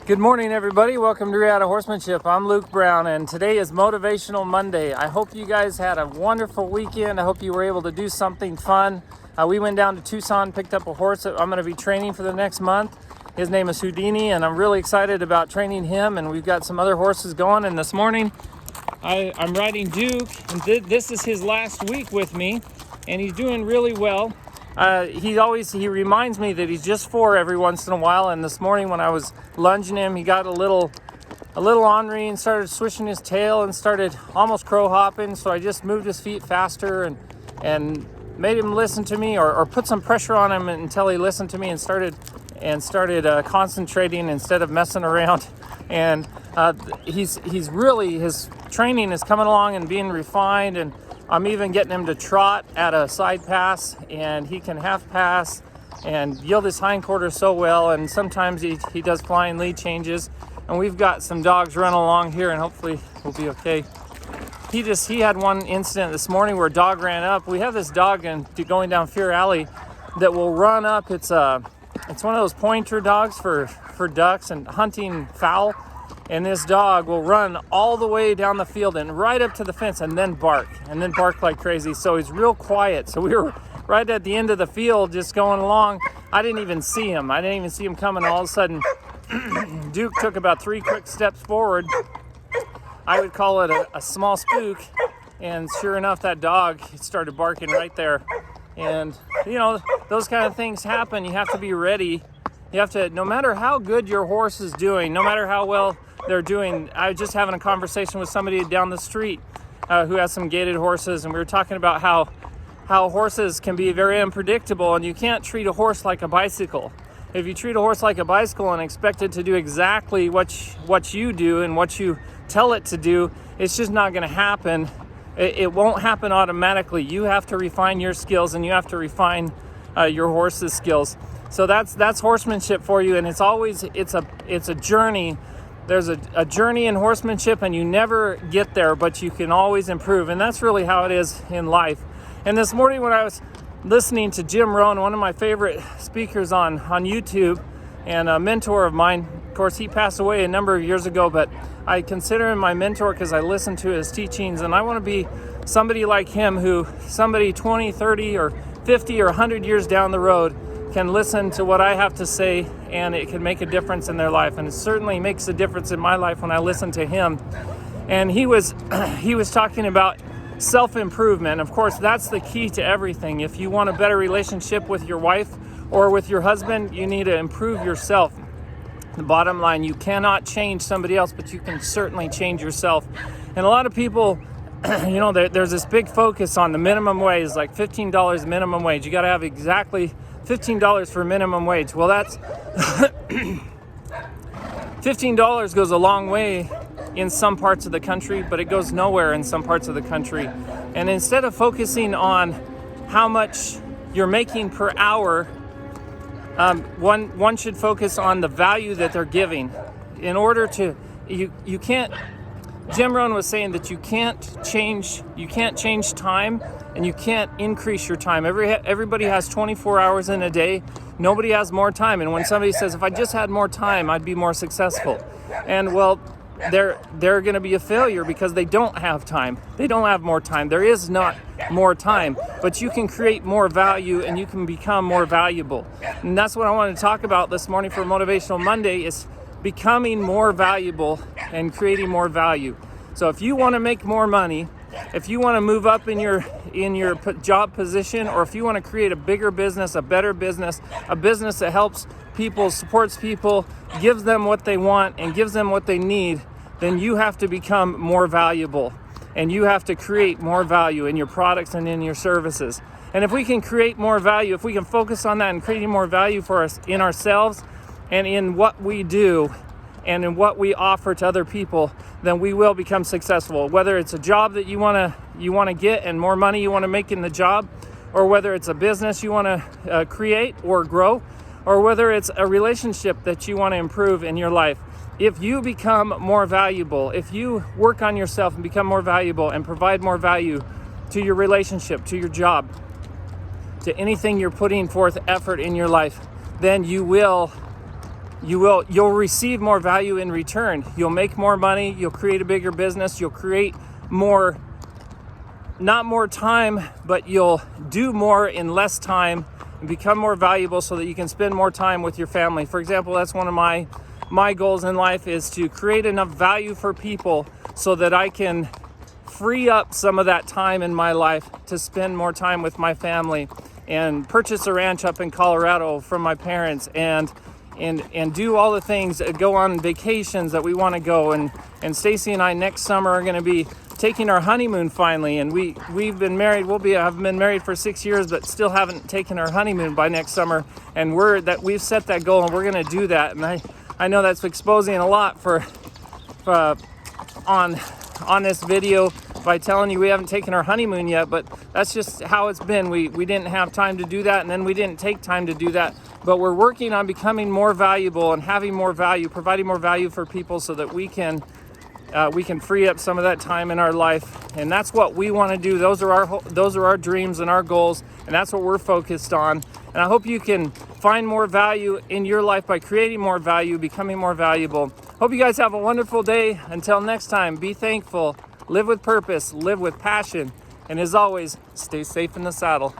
Good morning, everybody. Welcome to Real Horsemanship. I'm Luke Brown, and today is Motivational Monday. I hope you guys had a wonderful weekend. I hope you were able to do something fun. We went down to Tucson, picked up a horse that I'm going to be training for the next month. His name is Houdini, and I'm really excited about training him, and we've got some other horses going. And this morning, I'm riding Duke, and this is his last week with me, and he's doing really well. He reminds me that he's just 4 every once in a while. And this morning when I was lunging him, he got a little ornery and started swishing his tail and started almost crow hopping. So I just moved his feet faster and made him listen to me, or put some pressure on him until he listened to me and started concentrating instead of messing around. And his training is coming along and being refined, and I'm even getting him to trot at a side pass, and he can half pass and yield his hindquarters so well. And sometimes he does flying lead changes, and we've got some dogs running along here, and hopefully we'll be okay. He had one incident this morning where a dog ran up. We have this dog going down Fear Alley that will run up. It's one of those pointer dogs for ducks and hunting fowl. And this dog will run all the way down the field and right up to the fence and then bark like crazy. So he's real quiet. So we were right at the end of the field just going along. I didn't even see him coming. All of a sudden, Duke took about 3 quick steps forward. I would call it a small spook. And sure enough, that dog started barking right there. And, those kind of things happen. You have to be ready. You have to, no matter how good your horse is doing, no matter how well they're doing. I was just having a conversation with somebody down the street who has some gaited horses, and we were talking about how horses can be very unpredictable, and you can't treat a horse like a bicycle. If you treat a horse like a bicycle and expect it to do exactly what you do and what you tell it to do, it's just not going to happen. It won't happen automatically. You have to refine your skills, and you have to refine your horse's skills. So that's horsemanship for you, and it's a journey. There's a journey in horsemanship, and you never get there, but you can always improve, and that's really how it is in life. And this morning when I was listening to Jim Rohn, one of my favorite speakers on YouTube and a mentor of mine, of course he passed away a number of years ago, but I consider him my mentor because I listen to his teachings, and I want to be somebody like him, somebody 20, 30, or 50 or 100 years down the road can listen to what I have to say, and it can make a difference in their life. And it certainly makes a difference in my life when I listen to him. And he was talking about self-improvement. Of course, that's the key to everything. If you want a better relationship with your wife or with your husband, you need to improve yourself. The bottom line, you cannot change somebody else, but you can certainly change yourself. And a lot of people, there's this big focus on the minimum wage, like $15 minimum wage. You got to have exactly $15 for minimum wage. Well, that's $15 goes a long way in some parts of the country, but it goes nowhere in some parts of the country. And instead of focusing on how much you're making per hour, one should focus on the value that they're giving. In order to, you can't. Jim Rohn was saying that you can't change time, and you can't increase your time. Everybody has 24 hours in a day. Nobody has more time. And when somebody says, if I just had more time, I'd be more successful. And well, they're going to be a failure because they don't have time. They don't have more time. There is not more time, but you can create more value and you can become more valuable. And that's what I want to talk about this morning for Motivational Monday, is becoming more valuable and creating more value. So if you want to make more money, if you want to move up in your job position, or if you want to create a bigger business, a better business, a business that helps people, supports people, gives them what they want and gives them what they need, then you have to become more valuable, and you have to create more value in your products and in your services. And if we can create more value, if we can focus on that and creating more value for us in ourselves and in what we do and in what we offer to other people, then we will become successful. Whether it's a job that you want to get and more money you want to make in the job, or whether it's a business you want to create or grow, or whether it's a relationship that you want to improve in your life. If you become more valuable, if you work on yourself and become more valuable and provide more value to your relationship, to your job, to anything you're putting forth effort in your life, then you will you'll receive more value in return. You'll make more money, you'll create a bigger business, you'll create more, not more time, but you'll do more in less time and become more valuable so that you can spend more time with your family. For example, that's one of my goals in life, is to create enough value for people so that I can free up some of that time in my life to spend more time with my family and purchase a ranch up in Colorado from my parents and do all the things, go on vacations that we want to go. And Stacy and I next summer are going to be taking our honeymoon finally. And we've been married. I've been married for 6 years, but still haven't taken our honeymoon by next summer. And we've set that goal, and we're going to do that. And I know that's exposing a lot on this video by telling you we haven't taken our honeymoon yet, but that's just how it's been. We didn't have time to do that, and then we didn't take time to do that. But we're working on becoming more valuable and having more value, providing more value for people so that we can free up some of that time in our life. And that's what we want to do. Those are our dreams and our goals, and that's what we're focused on. And I hope you can find more value in your life by creating more value, becoming more valuable. Hope you guys have a wonderful day. Until next time, be thankful, live with purpose, live with passion, and as always, stay safe in the saddle.